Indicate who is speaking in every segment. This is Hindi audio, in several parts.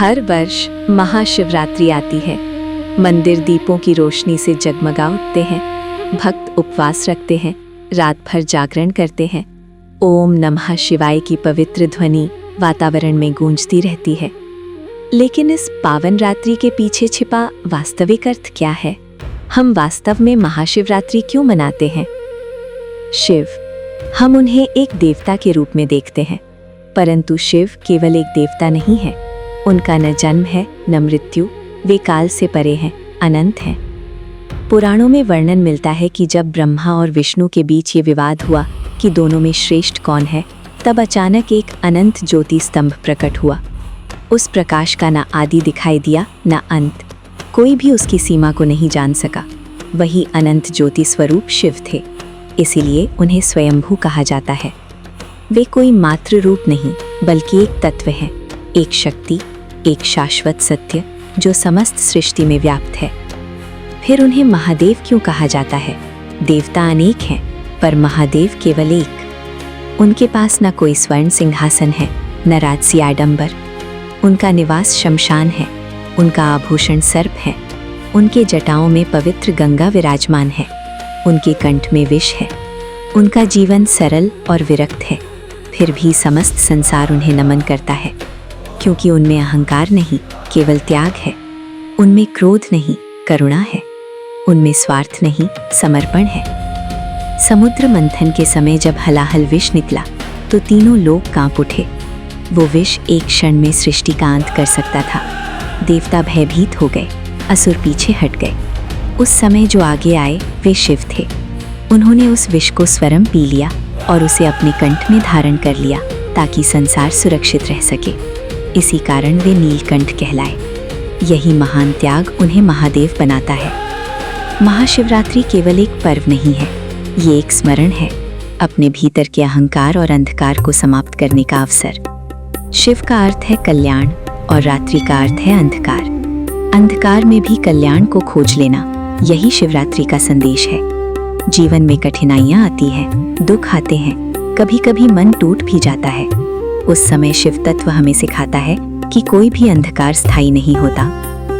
Speaker 1: हर वर्ष महाशिवरात्रि आती है। मंदिर दीपों की रोशनी से जगमगा उठते हैं। भक्त उपवास रखते हैं, रात भर जागरण करते हैं। ओम नमः शिवाय की पवित्र ध्वनि वातावरण में गूंजती रहती है। लेकिन इस पावन रात्रि के पीछे छिपा वास्तविक अर्थ क्या है? हम वास्तव में महाशिवरात्रि क्यों मनाते हैं? शिव, हम उन्हें एक देवता के रूप में देखते हैं, परंतु शिव केवल एक देवता नहीं है। उनका न जन्म है न मृत्यु, वे काल से परे हैं, अनंत हैं। पुराणों में वर्णन मिलता है कि जब ब्रह्मा और विष्णु के बीच ये विवाद हुआ कि दोनों में श्रेष्ठ कौन है, तब अचानक एक अनंत ज्योति स्तंभ प्रकट हुआ। उस प्रकाश का न आदि दिखाई दिया न अंत, कोई भी उसकी सीमा को नहीं जान सका। वही अनंत ज्योति स्वरूप शिव थे, इसीलिए उन्हें स्वयंभू कहा जाता है। वे कोई मात्र रूप नहीं, बल्कि एक तत्व है, एक शक्ति, एक शाश्वत सत्य जो समस्त सृष्टि में व्याप्त है। फिर उन्हें महादेव क्यों कहा जाता है? देवता अनेक हैं, पर महादेव केवल एक। उनके पास न कोई स्वर्ण सिंहासन है, न राजसी आडंबर। उनका निवास शमशान है, उनका आभूषण सर्प है, उनके जटाओं में पवित्र गंगा विराजमान है, उनके कंठ में विष है। उनका जीवन सरल और विरक्त है, फिर भी समस्त संसार उन्हें नमन करता है, क्योंकि उनमें अहंकार नहीं, केवल त्याग है। उनमें क्रोध नहीं, करुणा है। उनमें स्वार्थ नहीं, समर्पण है। समुद्र मंथन के समय जब हलाहल विष निकला तो तीनों लोग कांप उठे। वो विष एक क्षण में सृष्टि का अंत कर सकता था। देवता भयभीत हो गए, असुर पीछे हट गए। उस समय जो आगे आए वे शिव थे। उन्होंने उस विष को स्वयं पी लिया और उसे अपने कंठ में धारण कर लिया ताकि संसार सुरक्षित रह सके। इसी कारण वे नीलकंठ कहलाए। यही महान त्याग उन्हें महादेव बनाता है। महाशिवरात्रि केवल एक पर्व नहीं है, ये एक स्मरण है, अपने भीतर के अहंकार और अंधकार को समाप्त करने का अवसर। शिव का अर्थ है कल्याण और रात्रि का अर्थ है अंधकार। अंधकार में भी कल्याण को खोज लेना, यही शिवरात्रि का संदेश है। जीवन में कठिनाइयां आती हैं, दुख आते हैं, कभी कभी मन टूट भी जाता है। उस समय शिव तत्व हमें सिखाता है कि कोई भी अंधकार स्थायी नहीं होता।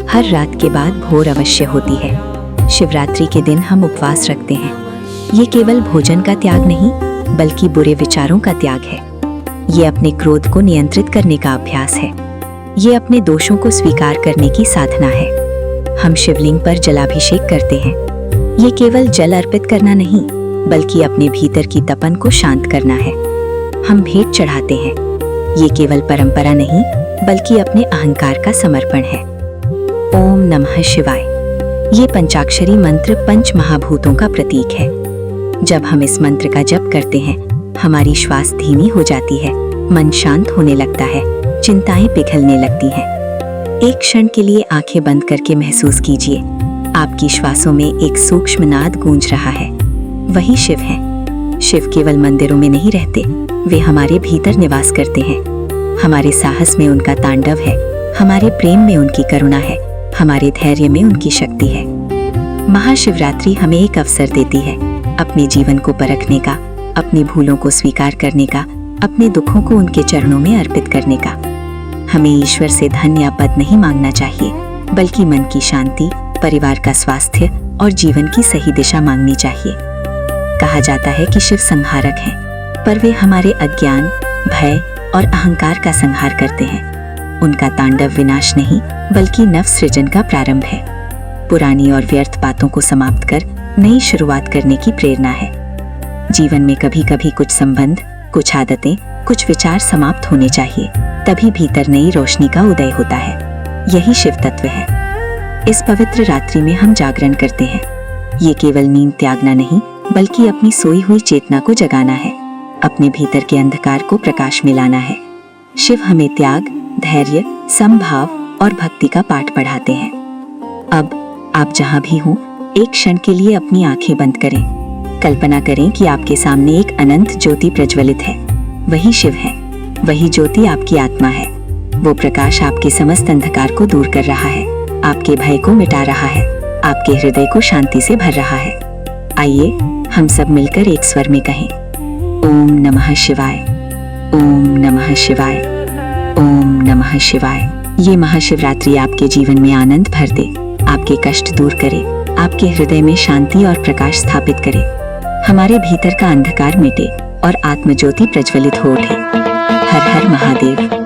Speaker 1: हर रात के बाद भोर अवश्य होती है। शिवरात्रि के दिन हम उपवास रखते हैं। ये केवल भोजन का त्याग नहीं, बल्कि बुरे विचारों का त्याग है। ये अपने क्रोध को नियंत्रित करने का अभ्यास है। ये अपने दोषों को स्वीकार करने की साधना है। हम शिवलिंग पर जलाभिषेक करते हैं। ये केवल जल अर्पित करना नहीं, बल्कि अपने भीतर की तपन को शांत करना है। हम भेंट चढ़ाते हैं। ये केवल परंपरा नहीं, बल्कि अपने अहंकार का समर्पण है। ओम नमः शिवाय, ये पंचाक्षरी मंत्र पंच महाभूतों का प्रतीक है। जब हम इस मंत्र का जप करते हैं, हमारी श्वास धीमी हो जाती है, मन शांत होने लगता है, चिंताएं पिघलने लगती हैं। एक क्षण के लिए आंखें बंद करके महसूस कीजिए, आपकी श्वासों में एक सूक्ष्म नाद गूंज रहा है। वही शिव है। शिव केवल मंदिरों में नहीं रहते, वे हमारे भीतर निवास करते हैं। हमारे साहस में उनका तांडव है, हमारे प्रेम में उनकी करुणा है, हमारे धैर्य में उनकी शक्ति है। महाशिवरात्रि हमें एक अवसर देती है अपने जीवन को परखने का, अपनी भूलों को स्वीकार करने का, अपने दुखों को उनके चरणों में अर्पित करने का। हमें ईश्वर से धन या पद नहीं मांगना चाहिए, बल्कि मन की शांति, परिवार का स्वास्थ्य और जीवन की सही दिशा मांगनी चाहिए। कहा जाता है कि शिव संहारक हैं, पर वे हमारे अज्ञान, भय और अहंकार का संहार करते हैं। उनका तांडव विनाश नहीं, बल्कि नव सृजन का प्रारंभ है। पुरानी और व्यर्थ बातों को समाप्त कर नई शुरुआत करने की प्रेरणा है। जीवन में कभी कभी कुछ संबंध, कुछ आदतें, कुछ विचार समाप्त होने चाहिए, तभी भीतर नई रोशनी का उदय होता है। यही शिव तत्व है। इस पवित्र रात्रि में हम जागरण करते हैं। ये केवल नींद त्यागना नहीं, बल्कि अपनी सोई हुई चेतना को जगाना है, अपने भीतर के अंधकार को प्रकाश में लाना है। शिव हमें त्याग, धैर्य, समभाव और भक्ति का पाठ पढ़ाते हैं। अब आप जहां भी हों, एक क्षण के लिए अपनी आंखें बंद करें। कल्पना करें कि आपके सामने एक अनंत ज्योति प्रज्वलित है। वही शिव है। वही ज्योति आपकी आत्मा है। वो प्रकाश आपके समस्त अंधकार को दूर कर रहा है, आपके भय को मिटा रहा है, आपके हृदय को शांति से भर रहा है। आइए हम सब मिलकर एक स्वर में कहें, ओम नमः शिवाय, ओम नमः शिवाय, ओम नमः शिवाय।
Speaker 2: ये महाशिवरात्रि आपके जीवन में आनंद भर दे, आपके कष्ट दूर करे, आपके हृदय में शांति और प्रकाश स्थापित करे, हमारे भीतर का अंधकार मिटे और आत्मज्योति प्रज्वलित हो उठे। हर हर महादेव।